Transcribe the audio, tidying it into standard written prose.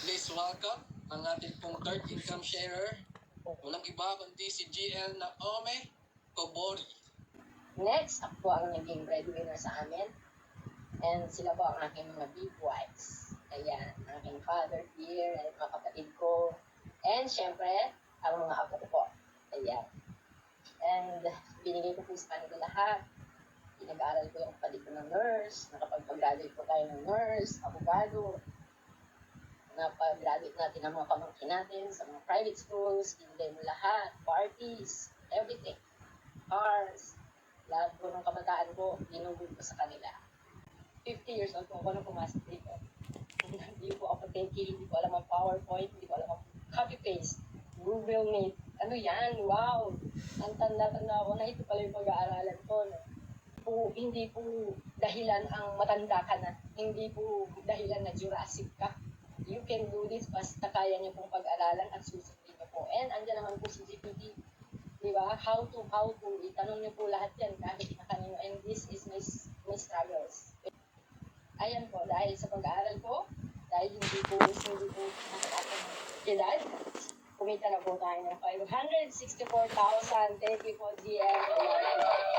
Please welcome ang ating pong third income sharer. Walang iba kundi si GL na Ome Kobori. Next, ako po ang naging breadwinner sa amin. And sila po ang aking mga big wives. Ayan, ang aking father here, and mga kapatid ko. And syempre, ang mga apo ko po. Ayan. And binigay ko po sa kanila lahat. Pinag-aaral ko yung kapatid ko ng nurse. Nakapag-graduate po tayo ng nurse, abogado. Napag-graduate natin ang mga pamangkin natin sa mga private schools. Binigay mo lahat. Parties, everything. Cars. Lahat po ng kabataan ko, ginugod ko sa kanila. 50 years old po ako nung pumasok dito. Hindi po ako techie, hindi ko alam ang PowerPoint, hindi ko alam ang copy-paste, Google Meet. Ano yan? Wow! Ang tanda-tanda ko na ito pala yung pag-aaralan ko. No? Hindi po dahilan ang matanda ka na. Hindi po dahilan na Jurassic ka. You can do this basta kaya niyo pong pag-aralan at susundin niyo po. And andyan naman po si GPT. Diba? How to. Itanong niyo po lahat yan kahit na kanino. And this is my struggles. Ayan po, dahil sa pag-aaral ko, dahil hindi po nakakatang edad, kumita na po tayo ng 564,000. Thank you po, GM.